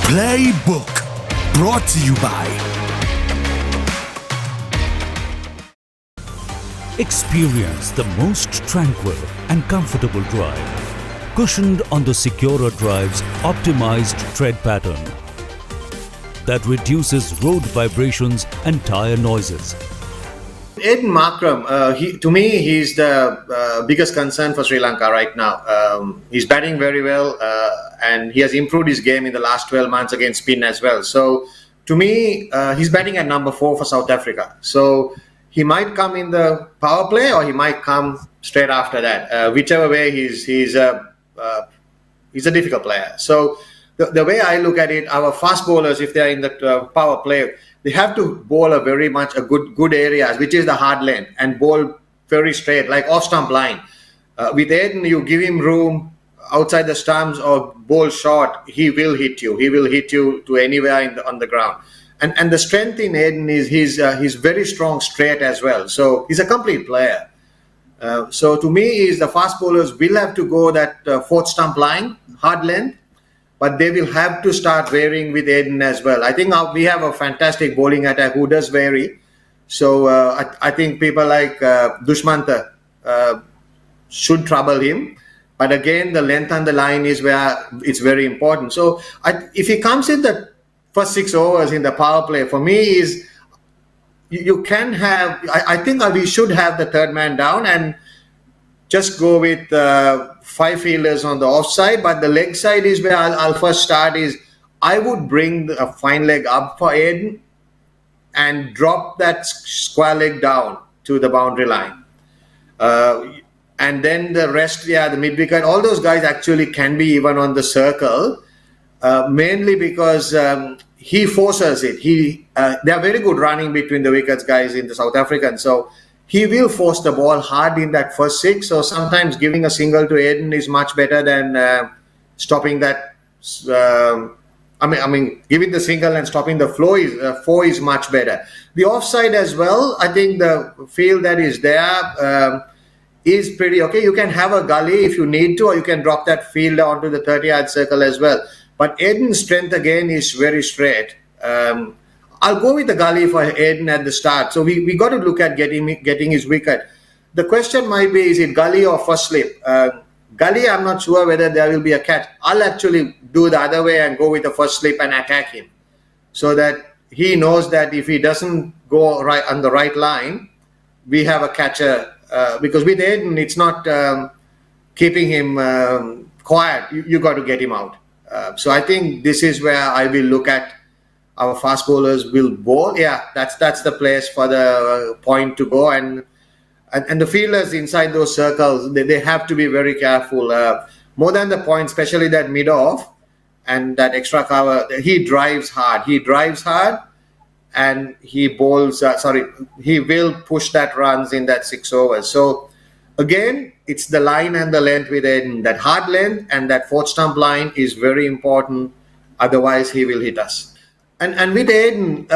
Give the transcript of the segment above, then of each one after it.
Playbook, brought to you by Experience the most tranquil and comfortable drive, cushioned on the Secura Drive's optimized tread pattern that reduces road vibrations and tire noises. Aiden Markram, to me, he's the biggest concern for Sri Lanka right now. He's batting very well, and he has improved his game in the last 12 months against spin as well. So, to me, he's batting at number 4 for South Africa. So, he might come in the power play, or he might come straight after that. Whichever way, he's a difficult player. So, the way I look at it, our fast bowlers, if they are in the power play, they have to bowl a very much a good areas, which is the hard length, and bowl very straight, like off stump line. With Aiden, you give him room outside the stumps or bowl short, he will hit you. He will hit you to anywhere on the ground. And the strength in Aiden is he's very strong straight as well. So he's a complete player. So to me, is the fast bowlers will have to go that fourth stump line, hard length, but they will have to start varying with Aiden as well. I think we have a fantastic bowling attack who does vary. So I think people like Dushmantha should trouble him. But again, the length on the line is where it's very important. So if he comes in the first 6 overs in the power play, for me is you can have, I think we should have the third man down and just go with 5 fielders on the offside. But the leg side is where I'll first start is I would bring a fine leg up for Aiden and drop that square leg down to the boundary line. And then the rest, the mid-wicket, all those guys actually can be even on the circle, mainly because he forces it. They are very good running between the wickets guys in the South African. So he will force the ball hard in that first 6. So sometimes giving a single to Aiden is much better than stopping that. Giving the single and stopping the flow is 4 is much better. The offside as well, I think the field that is there is pretty okay. You can have a gully if you need to, or you can drop that fielder onto the 30-yard circle as well. But Aiden's strength again is very straight. I'll go with the gully for Aiden at the start. So we got to look at getting his wicket. The question might be, is it gully or first slip? Gully, I'm not sure whether there will be a catch. I'll actually do the other way and go with the first slip and attack him, so that he knows that if he doesn't go right on the right line, we have a catcher. Because with Aiden, it's not keeping him quiet. You got to get him out. So I think this is where I will look at our fast bowlers will bowl. Yeah, that's the place for the point to go. And the fielders inside those circles, they have to be very careful. More than the point, especially that mid-off and that extra cover, he drives hard. And he bowls, he will push that runs in that 6 overs. So again, it's the line and the length with Aiden. That hard length and that fourth stump line is very important. Otherwise, he will hit us. And with Aiden,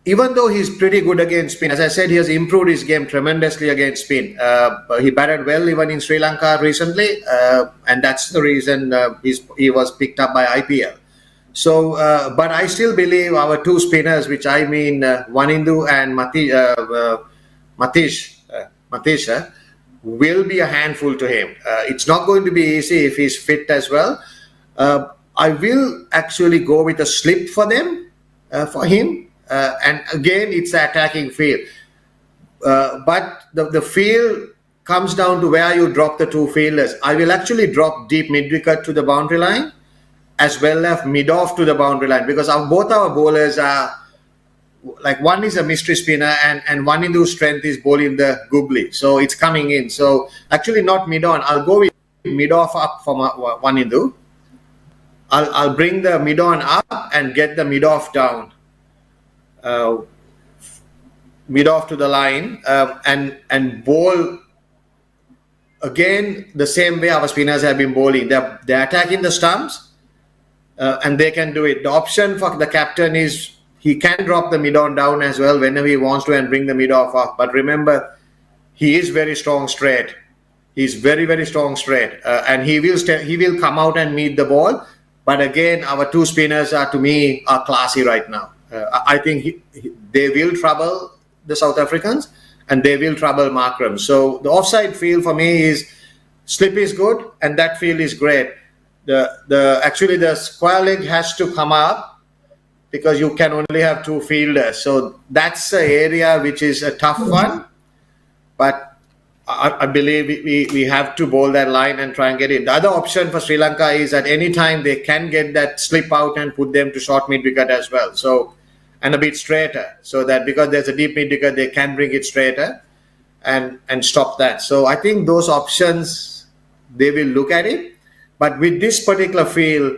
even though he's pretty good against spin, as I said, he has improved his game tremendously against spin. He batted well even in Sri Lanka recently. And that's the reason he was picked up by IPL. So, but I still believe our 2 spinners, which I mean Wanindu and Matisha, will be a handful to him. It's not going to be easy if he's fit as well. I will actually go with a slip for them, for him. And again, it's the attacking field. But the field comes down to where you drop the 2 fielders. I will actually drop deep mid-wicket to the boundary line, as well as mid-off to the boundary line, because both our bowlers are, like one is a mystery spinner and one Wanindu's strength is bowling the googly. So it's coming in. So actually not mid-on. I'll go with mid-off up for Wanindu. I'll bring the mid-on up and get the mid-off down. Mid-off to the line and bowl again the same way our spinners have been bowling. They're attacking the stumps. And they can do it. The option for the captain is he can drop the mid-on down as well whenever he wants to and bring the mid-off up. But remember, he is very strong straight. He's very, very strong straight. And he will come out and meet the ball. But again, our two spinners are, to me, are classy right now. I think they will trouble the South Africans and they will trouble Markram. So the offside field for me is slip is good and that field is great. Actually the square leg has to come up because you can only have two fielders. So that's the area which is a tough one. But I believe we have to bowl that line and try and get it. The other option for Sri Lanka is at any time they can get that slip out and put them to short mid wicket as well. So, and a bit straighter, so that because there's a deep mid wicket, they can bring it straighter and stop that. So I think those options, they will look at it. But with this particular field,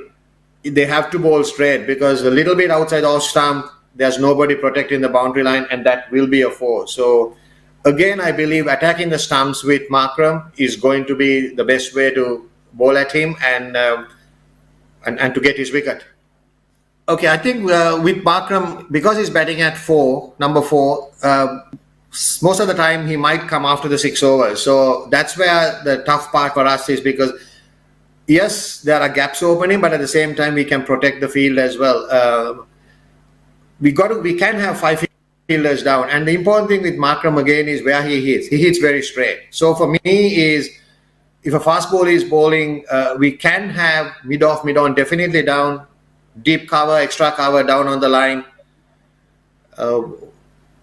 they have to bowl straight because a little bit outside off stump, there's nobody protecting the boundary line, and that will be a four. So again, I believe attacking the stumps with Markram is going to be the best way to bowl at him and to get his wicket. Okay, I think with Markram, because he's batting at number four, most of the time he might come after the 6 overs. So that's where the tough part for us is, because yes, there are gaps opening, but at the same time we can protect the field as well. We can have 5 fielders down, and the important thing with Markram again is where he hits. He hits very straight. So for me is, if a fast bowler is bowling, we can have mid off, mid on, definitely down, deep cover, extra cover down on the line,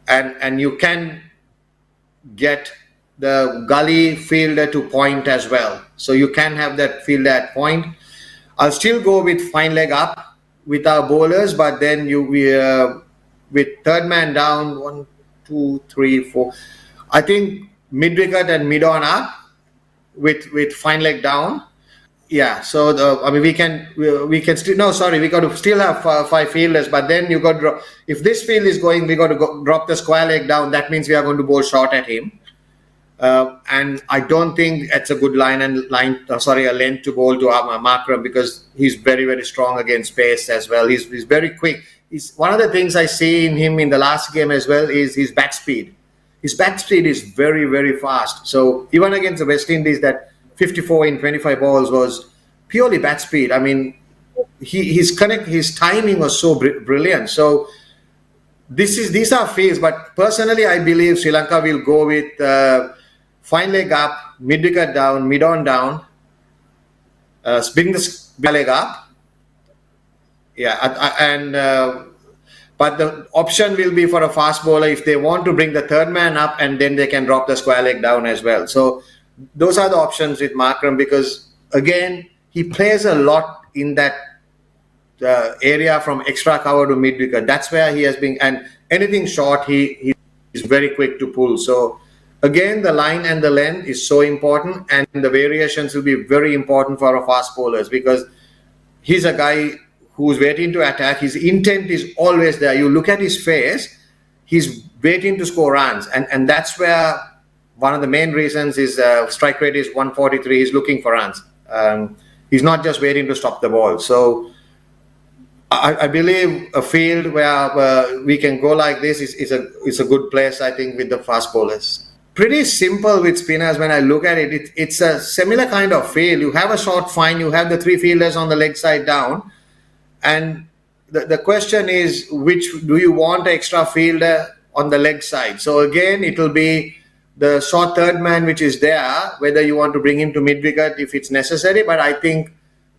and you can get the gully fielder to point as well. So you can have that fielder at point. I'll still go with fine leg up with our bowlers, but then with third man down, 1, 2, 3, 4. I think mid wicket and mid on up with fine leg down. Yeah, so we can still, no, sorry, we got to still have 5 fielders, but then you got to drop. If this field is going, we got to drop the square leg down. That means we are going to bowl short at him. And I don't think it's a good a length to bowl to Markram, because he's very, very strong against pace as well. He's very quick. One of the things I see in him in the last game as well is his bat speed. His bat speed is very, very fast. So even against the West Indies, that 54 in 25 balls was purely bat speed. I mean, his timing was so brilliant. So these are fields, but personally, I believe Sri Lanka will go with fine leg up, mid wicket down, mid on down, bring the leg up. Yeah, but the option will be for a fast bowler if they want to bring the third man up, and then they can drop the square leg down as well. So those are the options with Markram, because again, he plays a lot in that area from extra cover to mid wicket. That's where he has been, and anything short, he is very quick to pull. So again, the line and the length is so important, and the variations will be very important for our fast bowlers, because he's a guy who's waiting to attack. His intent is always there. You look at his face, he's waiting to score runs, and that's where one of the main reasons is strike rate is 143. He's looking for runs. He's not just waiting to stop the ball. So I believe a field where we can go like this is a good place, I think, with the fast bowlers. Pretty simple with spinners when I look at it. It's a similar kind of field. You have a short fine, you have the 3 fielders on the leg side down, and the question is, which do you want an extra fielder on the leg side? So again, it will be the short third man which is there, whether you want to bring him to mid wicket if it's necessary. But I think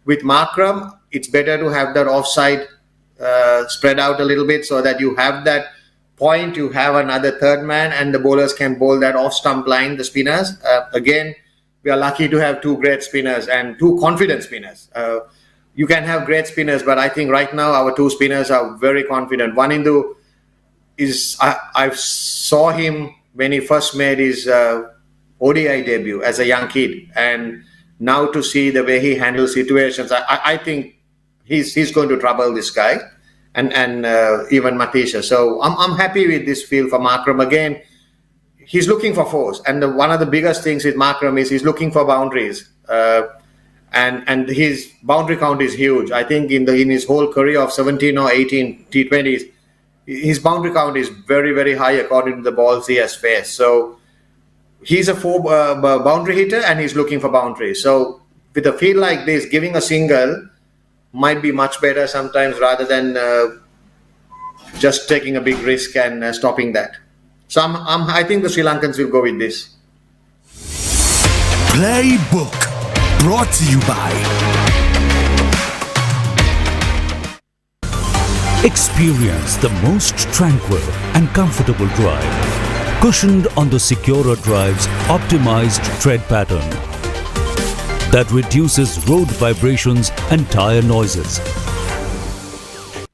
with Markram, it's better to have that offside spread out a little bit, so that you have that point, you have another third man, and the bowlers can bowl that off stump line, the spinners. Again, we are lucky to have 2 great spinners and 2 confident spinners. You can have great spinners, but I think right now our 2 spinners are very confident. Wanindu I saw him when he first made his ODI debut as a young kid, and now to see the way he handles situations, I think he's going to trouble this guy, and even Matisha. So I'm happy with this field for Markram. Again, he's looking for fours, and one of the biggest things with Markram is he's looking for boundaries, and his boundary count is huge. I think in his whole career of 17 or 18 T20s, his boundary count is very, very high according to the balls he has faced. So he's a 4 boundary hitter, and he's looking for boundaries. So with a field like this, giving a single might be much better sometimes rather than just taking a big risk and stopping that. So I think the Sri Lankans will go with this. Playbook, brought to you by Experience the most tranquil and comfortable drive, cushioned on the Secura Drive's optimized tread pattern that reduces road vibrations and tire noises.